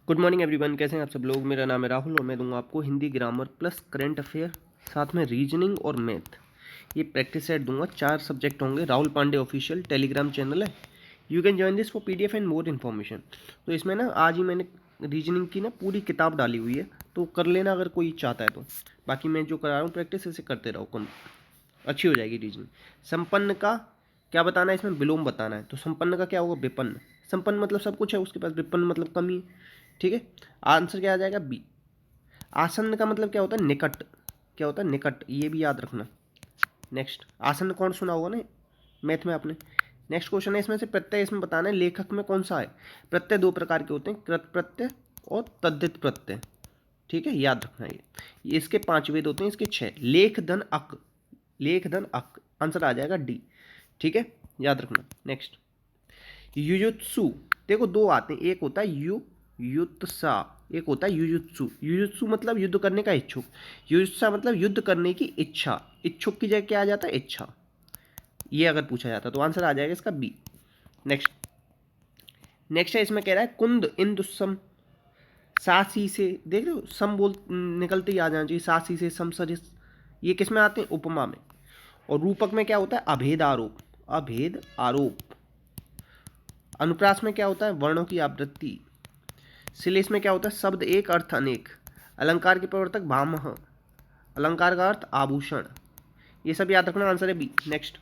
Good morning everyone, कैसे हैं आप सब लोग। मेरा नाम है राहुल और मैं दूंगा आपको Hindi grammar plus current affair, साथ में रीजनिंग और मैथ। ये प्रैक्टिस सेट दूंगा। 4 सब्जेक्ट होंगे। Rahul Pandey official Telegram channel है। You can join this for PDF and more information. तो इसमें ना आज ही मैंने रीजनिंग की ना पूरी किताब डाली हुई है, तो कर लेना अगर कोई चाहता है तो। बाकी मैं जो करा रहा हूँ प्रैक्टिस इसे करते रहो, कम अच्छी हो जाएगी रीजनिंग। संपन्न का क्या बताना है इसमें? विलोम बताना है। तो संपन्न का क्या होगा? विपन्न। संपन्न मतलब सब कुछ है उसके पास, विपन्न मतलब कमी है। ठीक है, आंसर क्या आ जाएगा? बी। आसन्न का मतलब क्या होता है? निकट। क्या होता है? निकट, ये भी याद रखना। नेक्स्ट, आसन्न कौन सुना होगा ना मैथ में आपने। नेक्स्ट क्वेश्चन है, इसमें से प्रत्यय इसमें बताना है लेखक में कौन सा है। प्रत्यय 2 प्रकार के होते हैं, कृत प्रत्यय और तद्धित प्रत्यय। ठीक है, याद रखना ये इसके 5 वेद होते हैं, इसके 6। लेख धन अक, लेख धन अक, आंसर आ जाएगा डी। ठीक है, याद रखना। Next, Yuzutsu. देखो 2 आते हैं, एक होता है युत्सा, एक होता है युजुत्सु। युजुत्सु मतलब युद्ध करने का इच्छुक। युजुत्सा मतलब युद्ध करने की इच्छा। इच्छुक की जगह क्या आ जाता है? इच्छा। ये अगर पूछा जाता तो आंसर आ जाएगा इसका बी। नेक्स्ट, नेक्स्ट है, इसमें कह रहा है कुंद इंदुसम। सासी से, देख रहे हो सम बोल निकलते ही आ जाना चाहिए। सासी से सम सरिस, ये किस में आते हैं? उपमा में। और रूपक में क्या होता है? अभेद आरोप। अभेद आरोप। अनुप्रास में क्या होता है? वर्णों की आवृत्ति। श्लेष में क्या होता है? शब्द एक अर्थ अनेक। अलंकार के प्रवर्तक भामह। अलंकार का अर्थ आभूषण। ये सब याद रखना, आंसर है बी। नेक्स्ट,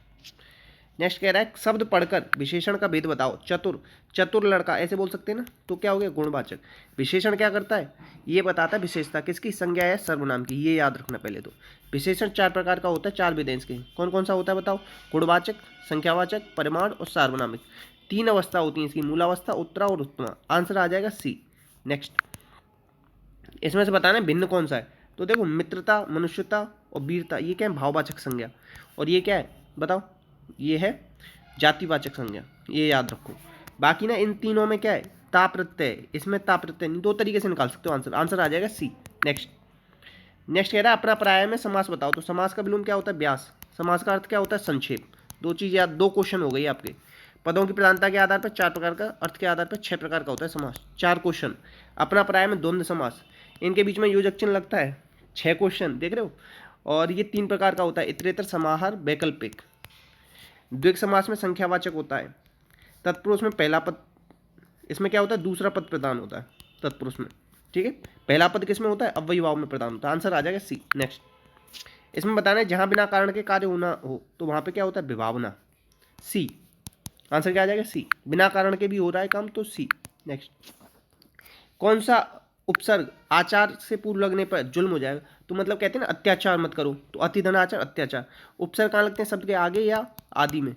नेक्स्ट कह रहा है शब्द पढ़कर विशेषण का भेद बताओ। चतुर, चतुर लड़का ऐसे बोल सकते हैं ना, तो क्या हो गया? गुणवाचक। विशेषण क्या करता है? ये बताता है विशेषता किसकी, संज्ञा या सर्वनाम की। ये याद रखना पहले तो। विशेषण 4 प्रकार का होता है, 4 विध हैं इसके। कौन कौन सा होता है बताओ? गुणवाचक, संख्यावाचक, परिमाण और सार्वनामिक। 3 अवस्था होती हैं इसकी, मूलावस्था, उत्तरा और उत्तमा। आंसर आ जाएगा सी। नेक्स्ट, इसमें से बताना है भिन्न कौन सा है। तो देखो मित्रता, मनुष्यता और वीरता, ये क्या है? भाववाचक संज्ञा। और ये क्या है बताओ? ये है जातिवाचक संज्ञा। ये याद रखो। बाकी ना इन तीनों में क्या है? ता प्रत्यय। इसमें ता प्रत्यय नहीं, 2 तरीके से निकाल सकते हो आंसर। आंसर आ जाएगा सी। नेक्स्ट, नेक्स्ट कह रहा है अपना पर्याय में समास बताओ। तो समास का विलोम क्या होता है? व्यास। समास का अर्थ क्या होता है? संक्षेप। 2 चीज़ याद, 2 क्वेश्चन हो गई आपके। पदों की प्रधानता के आधार पर 4 प्रकार का, अर्थ के आधार पर 6 प्रकार का होता है समास। 4 क्वेश्चन। अपना पर्याय में द्वंद्व समास, इनके बीच में योजक चिन्ह लगता है। 6 क्वेश्चन, देख रहे हो। और ये 3 प्रकार का होता है, इतरेतर, समाहार, वैकल्पिक। द्विग समास में संख्यावाचक होता है। तत्पुरुष में पहला पद, इसमें क्या होता है? दूसरा पद प्रदान होता है तत्पुरुष में। ठीक है, पहला पद किस में होता है? अव्ययी भाव में प्रदान होता है। आंसर आ जाएगा सी। नेक्स्ट, इसमें बताना है जहां बिना कारण के कार्य होना हो, तो वहां पे क्या होता है? विभावना। सी। आंसर क्या आ जाएगा? सी। बिना कारण के भी हो रहा है काम, तो सी। नेक्स्ट, कौन सा उपसर्ग आचार से पूर्व लगने पर जुल्म हो जाएगा? तो मतलब कहते हैं ना अत्याचार मत करो, तो अति धन आचार, अत्याचार। उपसर्ग कहाँ लगते हैं? शब्द के आगे या आदि में।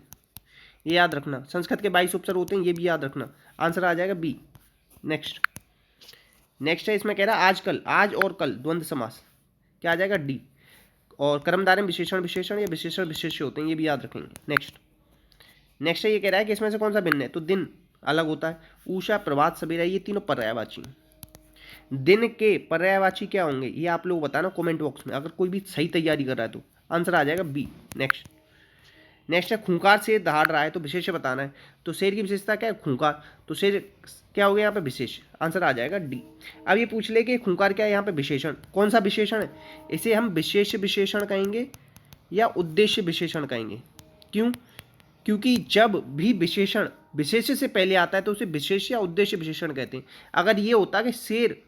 ये याद रखना। संस्कृत के 22 उपसर्ग होते हैं, ये भी याद रखना। आंसर आ जाएगा बी। नेक्स्ट, नेक्स्ट है, इसमें कह रहा है आजकल, आज और कल द्वंद्व समास, क्या आ जाएगा? डी। और कर्मधारय में विशेषण विशेषण या विशेषण विशेष्य होते हैं, ये भी याद रखेंगे। नेक्स्ट, नेक्स्ट है, ये कह रहा है कि इसमें से कौन सा भिन्न है? तो दिन अलग होता है। उषा, प्रभात, सवेरा, ये तीनों पर्यायवाची। दिन के पर्यायवाची क्या होंगे, ये आप लोग बताना कमेंट बॉक्स में, अगर कोई भी सही तैयारी कर रहा है तो। आंसर आ जाएगा बी। नेक्स्ट, नेक्स्ट है खूंखार शेर दहाड़ रहा है, तो विशेष बताना है। तो शेर की विशेषता क्या है? खूंखार। तो शेर क्या हो गया यहाँ पे? विशेष। आंसर आ जाएगा डी। अब ये पूछ ले कि खूंखार क्या है यहाँ पे? विशेषण। कौन सा विशेषण है? इसे हम विशेष विशेषण कहेंगे या उद्देश्य विशेषण कहेंगे। क्यों? क्योंकि जब भी विशेषण विशेष से पहले आता है तो उसे विशेष या उद्देश्य विशेषण कहते हैं। अगर ये होता कि शेर,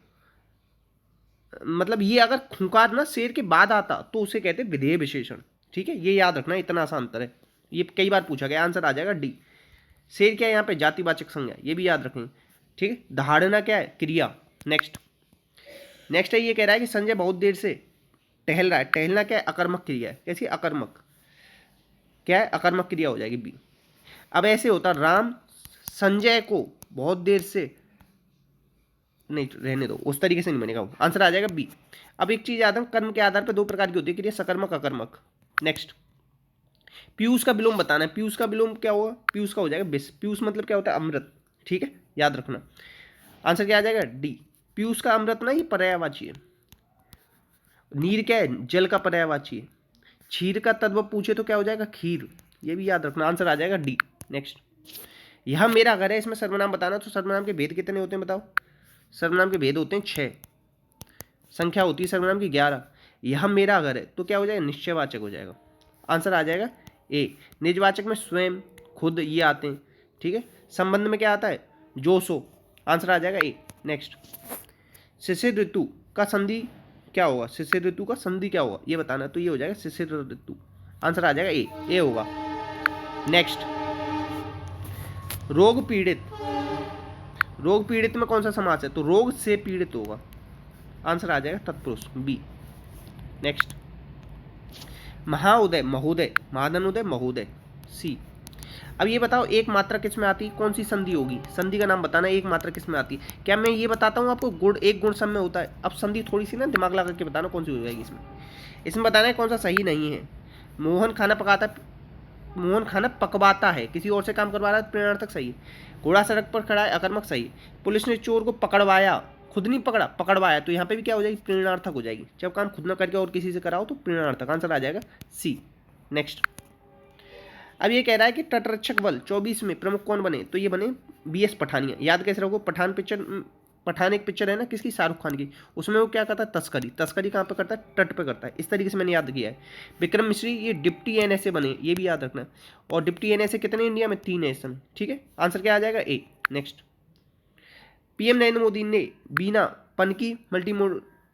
मतलब ये अगर खूंखार ना शेर के बाद आता तो उसे कहते हैं विधेय विशेषण। ठीक है, ये याद रखना, इतना आसान अंतर है। ये कई बार पूछा गया। आंसर आ जाएगा डी। शेर क्या है यहाँ पे? जातिवाचक संज्ञा, ये भी याद रखें। ठीक है, दहाड़ना क्या है? क्रिया। नेक्स्ट, नेक्स्ट है, ये कह रहा है कि संजय बहुत देर से टहल रहा है। टहलना क्या है? अकर्मक क्रिया है। कैसी? अकर्मक। क्या है? अकर्मक क्रिया हो जाएगी बी। अब ऐसे होता राम संजय को बहुत देर से, नहीं रहने दो, उस तरीके से नहीं बनेगा वो। आंसर आ जाएगा बी। अब एक चीज याद है, कर्म के आधार पर 2 प्रकार की होती है क्रिया, सकर्मक, अकर्मक। नेक्स्ट, पीयूष का विलोम बताना है। पीयूष का विलोम क्या होगा? पीयूष का हो जाएगा विष। पीयूष मतलब क्या होता है? अमृत। ठीक है, याद रखना। आंसर क्या आ जाएगा? डी। पीयूष का अमृत ना, ये पर्यायवाची है। नीर क्या है? जल का पर्यायवाची है। क्षीर का तद्भव पूछे तो क्या हो जाएगा? खीर। ये भी याद रखना। आंसर आ जाएगा डी। नेक्स्ट, यह मेरा घर है, इसमें सर्वनाम बताना। तो सर्वनाम के भेद कितने होते हैं बताओ? सर्वनाम के भेद होते हैं 6, संख्या होती है सर्वनाम की 11। यह मेरा घर है तो क्या हो जाएगा, निश्चयवाचक हो जाएगा। आंसर आ जाएगा ए। निजवाचक में स्वयं, खुद, ये आते हैं। ठीक है, संबंध में क्या आता है, जो सो। आंसर आ जाएगा ए। नेक्स्ट, शिशिर ऋतु का संधि क्या होगा, शिशिर ऋतु का संधि क्या होगा ये बताना, तो ये हो जाएगा शिशिर ऋतु। आंसर आ जाएगा ए होगा। नेक्स्ट, रोग पीड़ित, रोग पीड़ित में कौन सा समास है, तो रोग से पीड़ित होगा। आंसर आ जाएगा तत्पुरुष बी। नेक्स्ट, महाउदय महोदय, महाधनोदय महोदय सी। अब ये बताओ एक मात्रा किस में आती है, कौन सी संधि होगी, संधि का नाम बताना, एक मात्रा किस में आती है। क्या मैं ये बताता हूँ आपको, गुण एक गुण सब में होता है। अब संधि थोड़ी सी ना दिमाग लगा के बताना कौन सी हो जाएगी इसमें। इसमें बताना है कौन सा सही नहीं है। मोहन खाना पकाता, मोहन खाना पकवाता है, किसी और से काम करवा रहा है, प्रेरणार्थक सही है। घोड़ा सड़क पर खड़ा है, अकर्मक सही है। पुलिस ने चोर को पकड़वाया, खुद नहीं पकड़ा, पकड़वाया, तो यहाँ पे भी क्या हो जाएगी, प्रेरणार्थक हो जाएगी। जब काम खुद ना करके और किसी से कराओ तो प्रेरणार्थक। आंसर आ जाएगा सी। नेक्स्ट, अब ये कह रहा है कि तटरक्षक बल 24 में प्रमुख कौन बने, तो ये बने BS पठानिया। याद कैसे रखो, पठान पिक्चर, पठान एक पिक्चर है ना किसकी, शाहरुख खान की, उसमें वो क्या करता है, तस्करी, तस्करी कहाँ पे करता है, तट पे करता है। इस तरीके से मैंने याद किया है। विक्रम मिश्री ये डिप्टी NSA बने, ये भी याद रखना है। और डिप्टी NSA कितने इंडिया में, 3 है इस समय। ठीक है, आंसर क्या आ जाएगा ए। नेक्स्ट, PM नरेंद्र मोदी ने बीना पनकी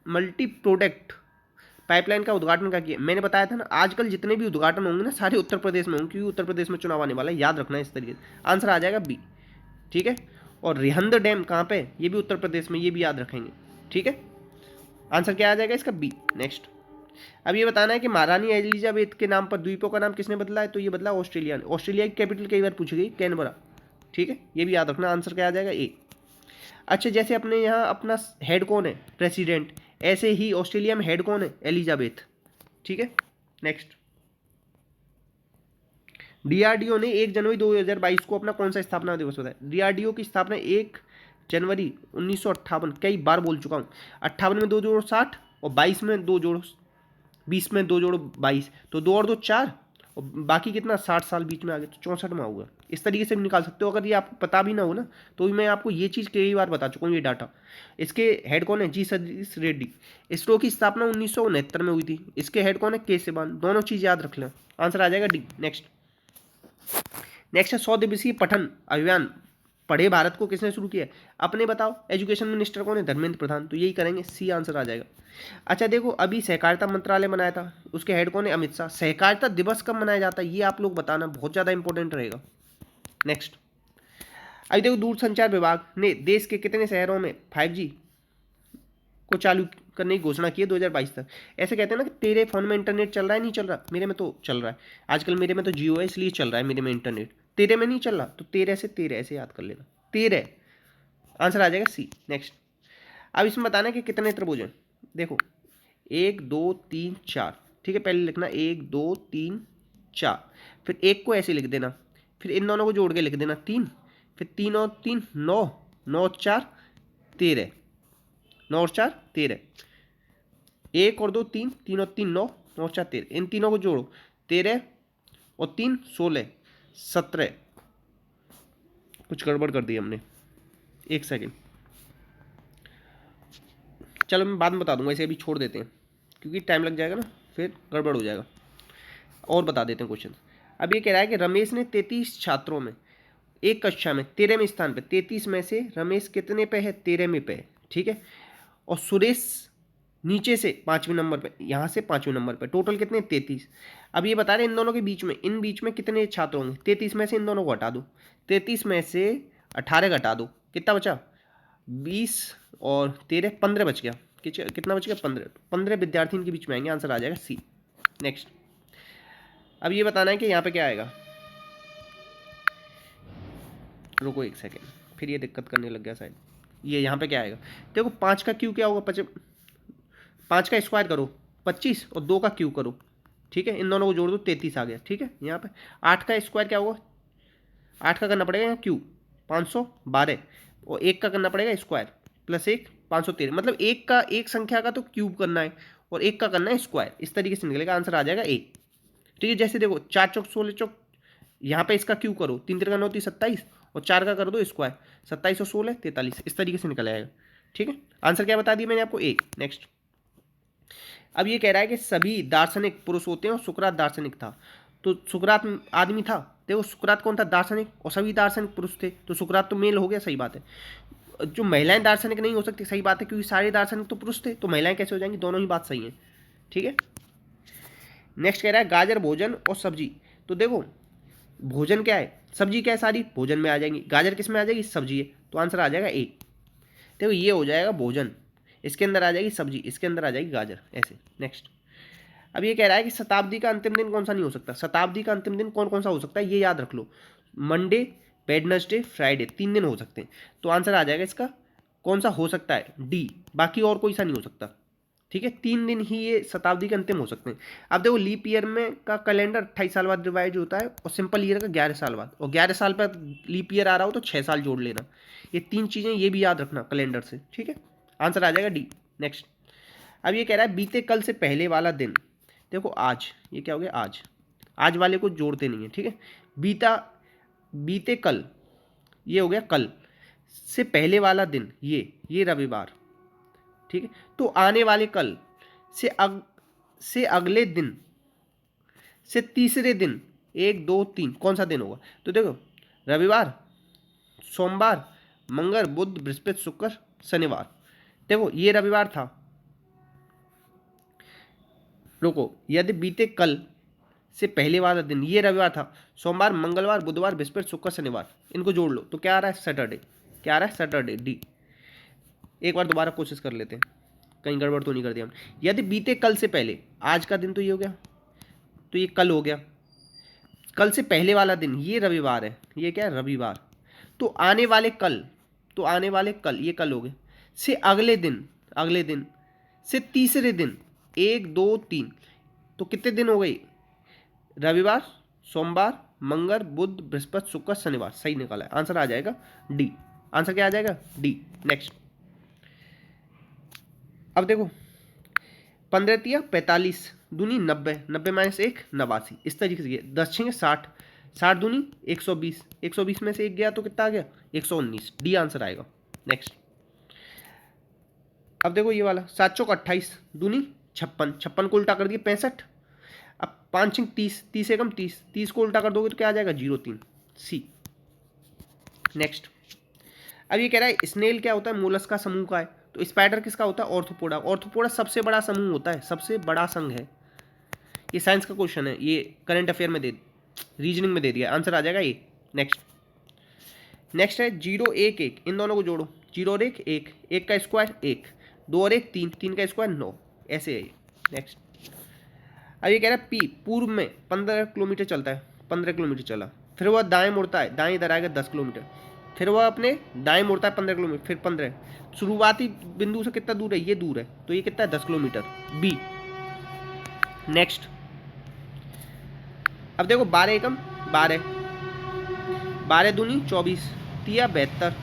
मल्टी प्रोडक्ट पाइपलाइन का उद्घाटन का किया। मैंने बताया था ना, आजकल जितने भी उद्घाटन होंगे ना सारे उत्तर प्रदेश में होंगे, क्योंकि उत्तर प्रदेश में चुनाव आने वाला है, याद रखना है इस तरीके से। आंसर आ जाएगा बी। ठीक है, और रिहंद डैम कहाँ पे, ये भी उत्तर प्रदेश में, ये भी याद रखेंगे। ठीक है, आंसर क्या आ जाएगा इसका बी। नेक्स्ट, अब ये बताना है कि महारानी एलिजाबेथ के नाम पर द्वीपों का नाम किसने बदला है, तो ये बदला ऑस्ट्रेलिया ने। ऑस्ट्रेलिया की कैपिटल कई बार पूछी गई, कैनबरा। ठीक है, ये भी याद रखना। आंसर क्या आ जाएगा ए। अच्छा, जैसे अपने यहाँ अपना हेड कौन है, प्रेसिडेंट, ऐसे ही ऑस्ट्रेलिया में हेड कौन है, एलिजाबेथ। ठीक है, नेक्स्ट, DRDO ने 1 जनवरी 2022 को अपना कौन सा स्थापना दिवस बताया। DRDO की स्थापना 1 जनवरी 1958, कई बार बोल चुका हूँ। 58 में 2 जोड़ो 60, और 22 में 2 जोड़ो 20 में 2 जोड़ो 22, तो 2 और 2 4, और बाकी कितना 60 साल बीच में आ गए, तो 64 में होगा। इस तरीके से भी निकाल सकते हो। अगर ये आपको पता भी ना हो ना, तो मैं आपको ये चीज़ कई बार बता चुका हूँ, ये डाटा। इसके हेड कौन है, जी सतीश रेड्डी। इसरो की स्थापना 1969 में हुई थी। इसके हेड कौन है, के सिवान। दोनों चीज़ याद रख लें। आंसर आ जाएगा डी। नेक्स्ट, नेक्स्ट है 100 दिवसीय पठन अभियान पढ़े भारत को किसने शुरू किया, अपने बताओ। एजुकेशन मिनिस्टर कौन है, धर्मेंद्र प्रधान, तो यही करेंगे, सी आंसर आ जाएगा। अच्छा देखो, अभी सहकारिता मंत्रालय बनाया था, उसके हेड कौन है, अमित शाह। सहकारिता दिवस कब मनाया जाता है, ये आप लोग बताना, बहुत ज़्यादा इंपॉर्टेंट रहेगा। नेक्स्ट, अभी देखो, दूरसंचार विभाग ने देश के कितने शहरों में 5G को चालू करने की घोषणा की है 2022 तक। ऐसे कहते हैं ना कि तेरे फोन में इंटरनेट चल रहा है, नहीं चल रहा, मेरे में तो चल रहा है। आजकल मेरे में तो जियो है, इसलिए चल रहा है मेरे में इंटरनेट। तेरे में नहीं चल रहा, तो तेरे ऐसे याद कर लेना, तेरे। आंसर आ जाएगा सी। नेक्स्ट, अब इसमें बताना कि कितने त्रिभुज हैं। देखो 1 2 3 4, ठीक है, पहले लिखना 1 2 3 4, फिर एक को ऐसे लिख देना, फिर इन दोनों को जोड़ के लिख देना 3, फिर 3 और 3 9, 9 और 4 13, 9 और 4 13, 1 और 2 3, 3 और 3 9, 9 और 4 13, इन तीनों को जोड़ो, 13 और 3 16 17। कुछ गड़बड़ कर दी हमने, एक सेकेंड, चलो मैं बाद में बता दूंगा, इसे अभी छोड़ देते हैं क्योंकि टाइम लग जाएगा ना, फिर गड़बड़ हो जाएगा। और बता देते हैं क्वेश्चन। अब ये कह रहा है कि रमेश ने 33 छात्रों में एक कक्षा में 13वें स्थान पे, 33 में से रमेश कितने पे है, 13वें पे है। ठीक है, और सुरेश नीचे से 5वें नंबर पे, यहाँ से 5वें नंबर पे, टोटल कितने, 33। अब ये बता रहे हैं इन दोनों के बीच में, इन बीच में कितने छात्र होंगे। 33 में से इन दोनों को हटा दो, 33 में से 18 घटा दो, कितना बचा, 20 और 13 15 बच गया। कितना बच गया, 15 विद्यार्थी इनके बीच में आएंगे। आंसर आ जाएगा सी। नेक्स्ट, अब ये बताना है कि यहाँ पे क्या आएगा। रुको एक सेकेंड, फिर ये दिक्कत करने लग गया शायद। ये यहाँ पे क्या आएगा, देखो 5 का क्यू क्या होगा, 5 का स्क्वायर करो 25, और 2 का क्यू करो। ठीक है, इन दोनों को जोड़ दो, 33 आ गया। ठीक है, यहाँ पे 8 का स्क्वायर क्या होगा, 8 का करना पड़ेगा यहाँ क्यू 512, और 1 का करना पड़ेगा स्क्वायर प्लस 1 513, मतलब एक संख्या का तो क्यूब करना है और 1 का करना है स्क्वायर। इस तरीके से निकलेगा, आंसर आ जाएगा ए। ठीक है, जैसे देखो 4 चौक 16 चौक, यहाँ पे इसका क्यू करो, 3 3 9 27, और 4 का कर दो स्क्वायर, 27 और 16 43, इस तरीके से निकल आएगा। ठीक है, आंसर क्या बता दिया मैंने आपको, एक। नेक्स्ट, अब ये कह रहा है कि सभी दार्शनिक पुरुष होते हैं और सुकरात दार्शनिक था। तो सुकरात आदमी था, देखो सुकरात कौन था, दार्शनिक, और सभी दार्शनिक पुरुष थे, तो सुकरात तो मेल हो गया, सही बात है। जो महिलाएं दार्शनिक नहीं हो सकती, सही बात है, क्योंकि सारे दार्शनिक तो पुरुष थे, तो महिलाएं कैसे हो जाएंगी, दोनों ही बात सही है। ठीक है, नेक्स्ट कह रहा है गाजर भोजन और सब्जी। तो देखो भोजन क्या है, सब्जी क्या है, सारी भोजन में आ जाएंगी, गाजर किस में आ जाएगी, सब्जी है, तो आंसर आ जाएगा ए। देखो ये हो जाएगा भोजन, इसके अंदर आ जाएगी सब्जी, इसके अंदर आ जाएगी गाजर, ऐसे। नेक्स्ट, अब ये कह रहा है कि शताब्दी का अंतिम दिन कौन सा नहीं हो सकता, शताब्दी का अंतिम दिन कौन कौन सा हो सकता है, ये याद रख लो, मंडे, वेडनेसडे, फ्राइडे, 3 दिन हो सकते हैं, तो आंसर आ जाएगा इसका कौन सा हो सकता है, डी, बाकी और कोई सा नहीं हो सकता। ठीक है, 3 दिन ही ये शताब्दी के अंतिम हो सकते हैं। अब देखो लीप ईयर में का कैलेंडर 28 साल बाद रिवाइज होता है, और सिंपल ईयर का 11 साल बाद, और 11 साल पर लीप ईयर आ रहा हो तो 6 साल जोड़ लेना, ये 3 चीज़ें ये भी याद रखना कैलेंडर से। ठीक है, आंसर आ जाएगा डी। नेक्स्ट, अब ये कह रहा है बीते कल से पहले वाला दिन, देखो आज, ये क्या हो गया, आज, आज वाले को जोड़ते नहीं है। ठीक है, बीता, बीते कल, ये हो गया कल से पहले वाला दिन, ये रविवार। ठीक है, तो आने वाले कल से अगले दिन से तीसरे दिन, 1 2 3 कौन सा दिन होगा, तो देखो रविवार, सोमवार, मंगल, बुध, बृहस्पति, शुक्र, शनिवार। देखो ये रविवार था, रुको, यदि बीते कल से पहले वाला दिन ये रविवार था, सोमवार, मंगलवार, बुधवार, बृहस्पति, शुक्र, शनिवार, इनको जोड़ लो तो क्या आ रहा है, सैटरडे। क्या आ रहा है, सैटरडे, डी। एक बार दोबारा कोशिश कर लेते हैं, कहीं गड़बड़ तो नहीं कर दिया हमने। यदि बीते कल से पहले, आज का दिन तो ये हो गया, तो ये कल हो गया, कल से पहले वाला दिन ये रविवार है, ये क्या है, रविवार, तो आने वाले कल, तो आने वाले कल ये कल हो गए, से अगले दिन, अगले दिन से तीसरे दिन, 1 2 3, तो कितने दिन हो गए, रविवार, सोमवार, मंगल, बुध, बृहस्पति, शुक्र, शनिवार, सही निकाला है, आंसर आ जाएगा डी। आंसर क्या आ जाएगा, डी। नेक्स्ट, अब देखो 15 तिया 45, दूनी 90, 90 माइनस 1 89, इस तरीके से 10 छः 60, 60 दूनी 120, 120 में से 1 गया तो कितना आ गया, 119, डी आंसर आएगा। नेक्स्ट, अब देखो ये वाला 7 चौक 28, दूनी 56, 56 को उल्टा कर दिए 65, अब 5 छिंग 30, 30 एकम 30, 30 को उल्टा कर दोगे तो क्या आ जाएगा, 03, सी। नेक्स्ट, अब ये कह रहा है स्नेल क्या होता है, मोलस्क का समूह का है, तो स्पाइडर किसका होता है, ऑर्थोपोडा। ऑर्थोपोडा सबसे बड़ा समूह होता है, सबसे बड़ा संघ है। ये साइंस का क्वेश्चन है, ये करंट अफेयर में रीजनिंग में दे दिया, आंसर आ जाएगा ये। नेक्स्ट, नेक्स्ट है 0 1 1, इन दोनों को जोड़ो, 0 और 1 1, 1 का स्क्वायर 1, 2 और 1 3, 3 का स्क्वायर 9, ऐसे है ये। नेक्स्ट, अब ये कह रहा है पी पूर्व में 15 किलोमीटर चलता है, 15 किलोमीटर चला, फिर वह दाएं मुड़ता है, दाएं इधर आएगा 10 किलोमीटर, फिर वह अपने दाएं मुड़ता है 15 किलोमीटर, फिर 15, शुरुआती बिंदु से कितना दूर है, ये दूर है, तो ये कितना है, 10 किलोमीटर, बी। नेक्स्ट, अब देखो 12 एकम 12, 12 दूनी 24, तिया 72,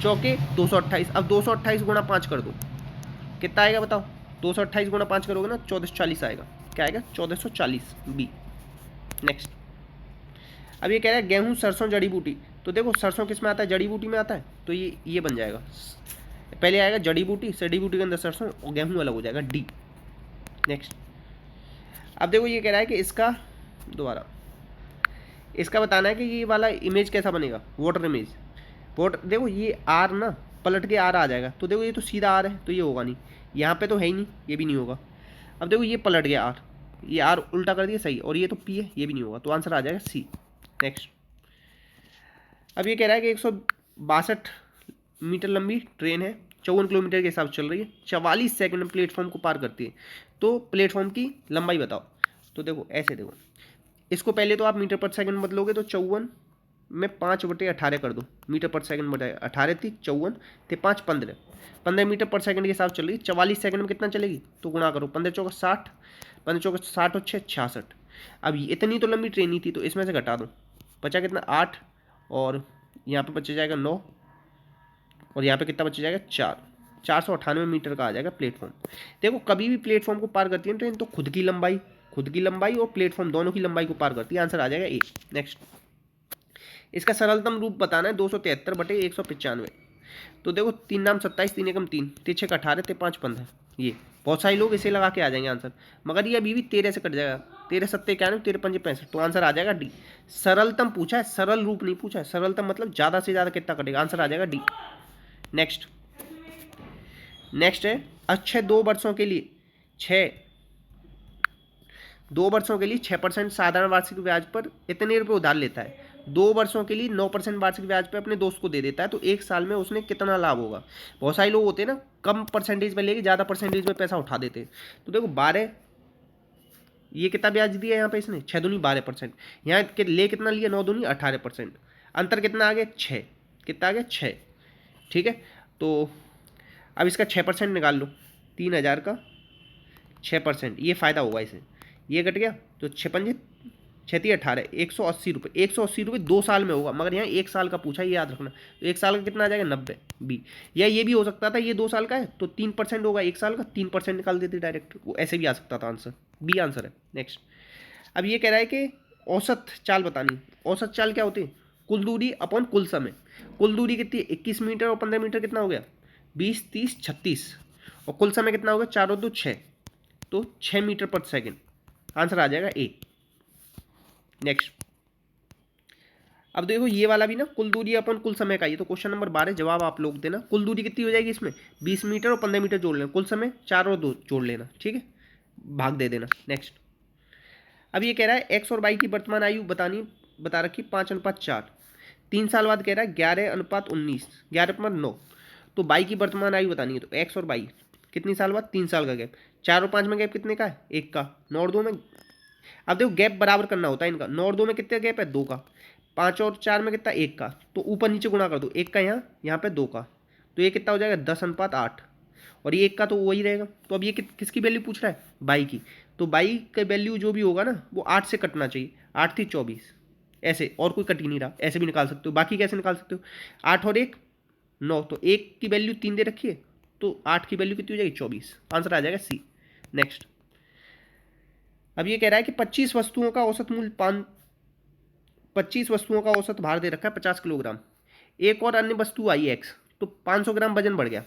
चौके 228, अब 228 गुणा 5 कर दो, कितना आएगा बताओ, 228 गुणा 5 करोगे ना 1440 आएगा, क्या आएगा, 1440, बी। नेक्स्ट, अब ये कह रहा है गेहूं, सरसों, जड़ी बूटी, तो देखो सरसों किस में आता है, जड़ी बूटी में आता है, तो ये बन जाएगा, पहले आएगा जड़ी बूटी, जड़ी बूटी के अंदर सरसों, और गेहूं अलग हो जाएगा, डी। नेक्स्ट, अब देखो ये कह रहा है कि इसका दोबारा इसका बताना है कि ये वाला इमेज कैसा बनेगा, वाटर इमेज, वाटर, देखो ये आर ना पलट के आर आ जाएगा, तो देखो ये तो सीधा आर है, तो ये होगा नहीं, यहाँ पे तो है ही नहीं, ये भी नहीं होगा। अब देखो ये पलट गया आर, ये आर उल्टा कर दिया सही, और ये तो पी है, ये भी नहीं होगा, तो आंसर आ जाएगा सी। नेक्स्ट, अब ये कह रहा है कि 162 मीटर लंबी ट्रेन है, 54 किलोमीटर के हिसाब से चल रही है, 44 सेकंड में प्लेटफॉर्म को पार करती है, तो प्लेटफॉर्म की लंबाई बताओ। तो देखो ऐसे, देखो इसको पहले तो आप मीटर पर सेकंड में बदलोगे, तो 54 में 5/18 कर दो, मीटर पर सेकंड बटाए 18 थी, 54 थे 5 15, 15 मीटर पर सेकंड के हिसाब से चल रही है, 44 सेकंड में कितना चलेगी, तो गुणा करो, 15 चौका 60, 15 चौका 60 और 6 66। अब इतनी तो लंबी ट्रेन ही थी, तो इसमें से घटा दो, बचा कितना 8, और यहाँ पे बच जाएगा 9, और यहाँ पे कितना बच जाएगा 4, 498 मीटर का आ जाएगा प्लेटफॉर्म। देखो कभी भी प्लेटफॉर्म को पार करती है ट्रेन तो खुद की लंबाई और प्लेटफॉर्म दोनों की लंबाई को पार करती है, आंसर आ जाएगा ए। नेक्स्ट, इसका सरलतम रूप बताना है, 273/195, तो देखो 3 नाम 27, 3 एकम 3, 3 6 18, 3 5 15, ये बहुत सारे लोग इसे लगा के आ जाएंगे आंसर, मगर ये अभी भी 13 से कट जाएगा। 13 सत्ते 91, 13 पंजे 65, तो आंसर आ जाएगा डी। सरलतम पूछा है, सरल रूप नहीं पूछा है, सरलतम मतलब ज़्यादा से ज़्यादा कितना कटेगा, आंसर आ जाएगा डी। नेक्स्ट नेक्स्ट है अच्छे 2 वर्षों के लिए 6% साधारण वार्षिक ब्याज पर इतने रुपए उधार लेता है, 2 वर्षों के लिए 9% वार्षिक ब्याज पे अपने दोस्त को दे देता है, तो एक साल में उसने कितना लाभ होगा। बहुत सारे लोग होते हैं ना, कम परसेंटेज में लेके ज़्यादा परसेंटेज में पैसा उठा देते हैं। तो देखो 12, ये कितना ब्याज दिया है यहाँ पे इसने, 6 दूनी 12%, यहाँ ले कितना लिया, 9 दूनी 18%, अंतर कितना आ गया 6, कितना आ गया 6, ठीक है। तो अब इसका 6% निकाल लो, 3000 का 6%, ये फ़ायदा होगा इसे, ये कट गया तो 6 पंजे 36 18, 180 रुपये, 180 रुपये 2 साल में होगा, मगर यहाँ 1 साल का पूछा है, ये याद रखना। तो 1 साल का कितना आ जाएगा 90 बी, या ये भी हो सकता था ये 2 साल का है तो 3% होगा, 1 साल का 3% निकाल देते डायरेक्ट, वो ऐसे भी आ सकता था, आंसर बी आंसर है। नेक्स्ट अब ये कह रहा है कि औसत चाल बतानी। औसत चाल क्या होती है, कुल दूरी अपॉन कुल समय। कुल दूरी कितनी है 21 मीटर, और 15 मीटर कितना हो गया 20 30 36, और कुल समय कितना होगा 4 और 2 6, तो 6 मीटर पर सेकेंड, आंसर आ जाएगा ए। नेक्स्ट अब देखो ये वाला भी ना कुल दूरी अपन कुल समय का, ये तो क्वेश्चन नंबर 12 जवाब आप लोग देना। कुल दूरी कितनी हो जाएगी इसमें 20 मीटर और 15 मीटर जोड़ लेना, कुल समय 4 और 2 जोड़ लेना, ठीक है, भाग दे देना। नेक्स्ट अब ये कह रहा है एक्स और वाई की वर्तमान आयु बता रखी 5:4, 3 साल बाद कह रहा है 11:19, 11:9, तो बाई की वर्तमान आयु बतानी है। तो एक्स और बाई कितनी साल बाद, 3 साल का गैप, 4 और 5 में गैप कितने का है 1 का, 9 और 2 में, अब देखो गैप बराबर करना होता है इनका, 9 और 2 में कितने गैप है 2 का, 5 और 4 में कितना 1 का, तो ऊपर नीचे गुणा कर दो, 1 का यहाँ पे 2 का, तो ये कितना हो जाएगा 10:8, और ये 1 का तो वही रहेगा। तो अब ये किसकी वैल्यू पूछ रहा है बाई की, तो बाई का वैल्यू जो भी होगा ना वो 8 से कटना चाहिए, 8 थी 24, ऐसे, और कोई कट ही नहीं रहा, ऐसे भी निकाल सकते हो। बाकी कैसे निकाल सकते हो, 8 और 1 9, तो 1 की वैल्यू 3 दे रखी है, तो 8 की वैल्यू कितनी हो जाएगी 24, आंसर आ जाएगा सी। नेक्स्ट अब ये कह रहा है कि 25 वस्तुओं का औसत मूल्य 25 वस्तुओं का औसत भार दे रखा है 50 किलोग्राम, एक और अन्य वस्तु आई एक्स, तो 500 ग्राम वजन बढ़ गया,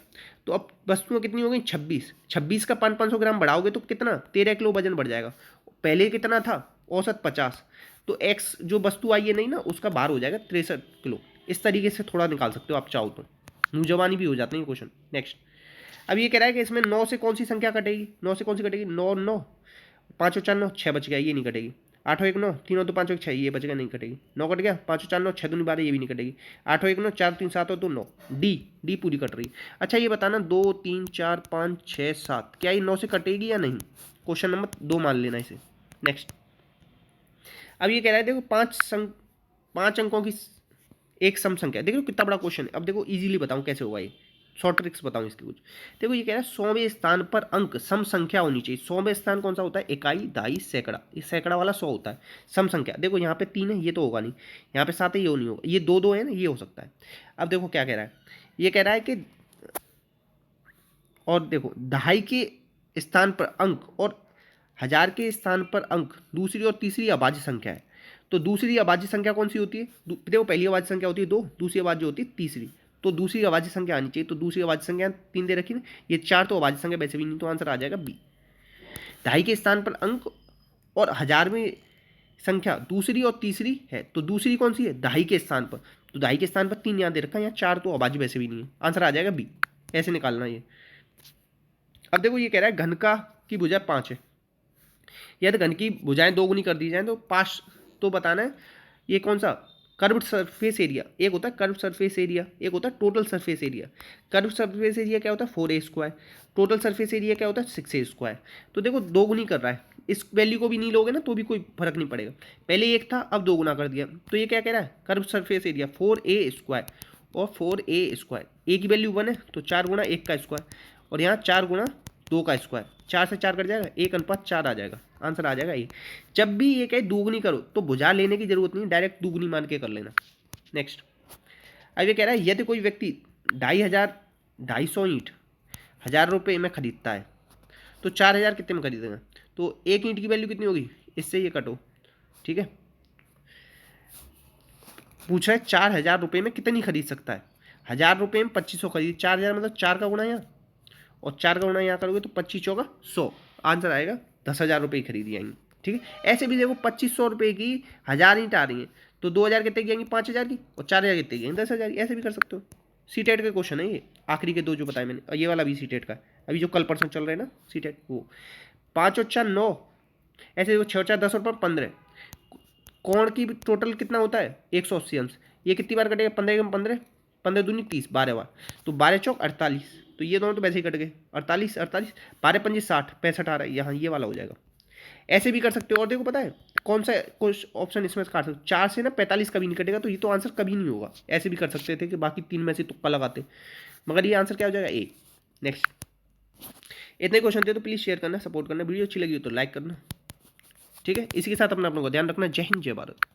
तो अब वस्तुएं कितनी हो गई 26 का 500 ग्राम बढ़ाओगे तो कितना 13 किलो वजन बढ़ जाएगा, पहले कितना था औसत 50, तो एक्स जो वस्तु आई है नहीं ना उसका भार हो जाएगा 63 किलो। इस तरीके से थोड़ा निकाल सकते हो आप चाहो तो, मुँह जवानी भी हो जाते हैं क्वेश्चन। नेक्स्ट अब ये कह रहा है कि इसमें 9 से कौन सी संख्या कटेगी, 9 से कौन सी कटेगी, 9 9, 5 और 4 9, 6 बच गया, ये नहीं कटेगी, 8 और 1 9, 3 और 2 5 और 6, ये बच गया, नहीं कटेगी, 9 कट गया, 5 और 4 9, 6 दूनी 12, ये भी नहीं कटेगी, 8 और 1 9, 4 3 7 और 2 9, डी पूरी कट रही। अच्छा ये बताना 2 3 4 5 6 7 क्या ये 9 से कटेगी या नहीं, क्वेश्चन नंबर 2 मान लेना इसे। नेक्स्ट अब ये कह रहा है देखो 5 अंकों की एक सम संख्या, देखो कितना बड़ा क्वेश्चन है। अब देखो इजीली बताऊं कैसे होगा ये, शॉर्ट ट्रिक्स बताऊं इसकी कुछ। देखो ये कह रहा है 100वें स्थान पर अंक सम संख्या होनी चाहिए। 100वें स्थान कौन सा होता है, इकाई दहाई सैकड़ा, ये सैकड़ा वाला 100 होता है। सम संख्या देखो यहाँ पे 3 है, ये तो होगा नहीं, यहाँ पे 7 है, ये नहीं होगा, ये 2 2 है ना, ये हो सकता है। अब देखो क्या कह रहा है, ये कह रहा है कि और देखो दहाई के स्थान पर अंक और 1000 के स्थान पर अंक दूसरी और तीसरी अभाज्य संख्या है। तो दूसरी अभाज्य संख्या कौन सी होती है, देखो पहली अभाज्य संख्या होती है 2, दूसरी अभाज्य होती है तीसरी, तो दूसरी अभाज्य संख्या आनी चाहिए। तो दूसरी अभाज्य संख्या 3 दे रखी ना, ये 4 तो अभाज्य संख्या वैसे भी नहीं, तो आंसर आ जाएगा बी। दहाई के स्थान पर अंक और 1000 में संख्या दूसरी और तीसरी है, तो दूसरी कौन सी है दहाई के स्थान पर, तो दहाई के स्थान पर 3 यहाँ दे रखा है, यहाँ 4 तो अभाज्य वैसे भी नहीं है, आंसर आ जाएगा बी। ऐसे निकालना ये। अब देखो ये कह रहा है घन का की भुजा 5 है, यदि घन की भुजाएं 2 गुनी कर दी जाए तो 5, तो बताना है ये कौन सा कर्व्ड सरफेस एरिया, एक होता है कर्व्ड सरफेस एरिया, एक होता है total surface area. Curved surface area क्या होता है 4a², टोटल सरफेस एरिया क्या होता है 6a²। तो देखो 2 गुनी कर रहा है, इस वैल्यू को भी नहीं लोगे ना तो भी कोई फर्क नहीं पड़ेगा, पहले 1 था अब 2 गुना कर दिया, तो ये क्या कह रहा है कर्व्ड सरफेस एरिया 4a² और 4a², ए की वैल्यू 1 है तो 4 गुना 1 का स्क्वायर, और यहाँ 4 गुना 2 का स्क्वायर, 4 से 4 कट जाएगा, 1:4 आ जाएगा, आंसर आ जाएगा ए। जब भी ये कहे दोगुनी करो तो भुजा लेने की जरूरत नहीं, डायरेक्ट दोगुनी मान के कर लेना। नेक्स्ट अब ये कह रहा है यदि कोई व्यक्ति 250 ईंट 1000 रुपये में खरीदता है तो 4000 कितने में खरीदेगा, तो एक ईंट की वैल्यू कितनी होगी, इससे ये कटो, ठीक है। पूछ रहा है 4000 रुपये में कितनी खरीद सकता है, 1000 रुपये में 2500 खरीदी, 4000 मतलब 4 का गुणा यहाँ और 4 का गुणा यहाँ करोगे तो 25 चौका 100, आंसर आएगा 10,000 रुपये की खरीदी आएंगी। ठीक है, ऐसे भी देखो 2500 रुपये की 1000 ईंट आ रही है तो 2000 कितने की आएंगी 5000 की, और 4000 कितने की आएंगी 10,000 की, ऐसे भी कर सकते हो। सी टेट का क्वेश्चन है ये, आखिरी के दो जो बताए मैंने, और ये वाला भी सी टेट का है, अभी जो कल परसों चल रहे हैं ना सी टेट वो। 5 और 4 9, ऐसे देखो 6 और 4 10 और 5 15, कोण की टोटल कितना होता है 180 अंश, ये कितनी बार कटेगा 15 के 15, 15 दूनी 30, 12 बार, तो 12 चौक 48, तो ये दोनों तो वैसे ही कट गए 48 48, 12 पंजी 60, 65 आ रहा है यहाँ, ये वाला हो जाएगा। ऐसे भी कर सकते हो, और देखो पता है कौन सा कुछ ऑप्शन इसमें काट सकते हो, 4 से ना 45 कभी नहीं कटेगा, तो ये तो आंसर कभी नहीं होगा। ऐसे भी कर सकते थे कि बाकी 3 में से तुक्का लगाते, मगर ये आंसर क्या हो जाएगा ए। नेक्स्ट, इतने क्वेश्चन थे तो प्लीज़ शेयर करना, सपोर्ट करना, वीडियो अच्छी लगी हो तो लाइक करना। ठीक है, इसी के साथ अपना अपनों को ध्यान रखना। जय हिंद, जय भारत।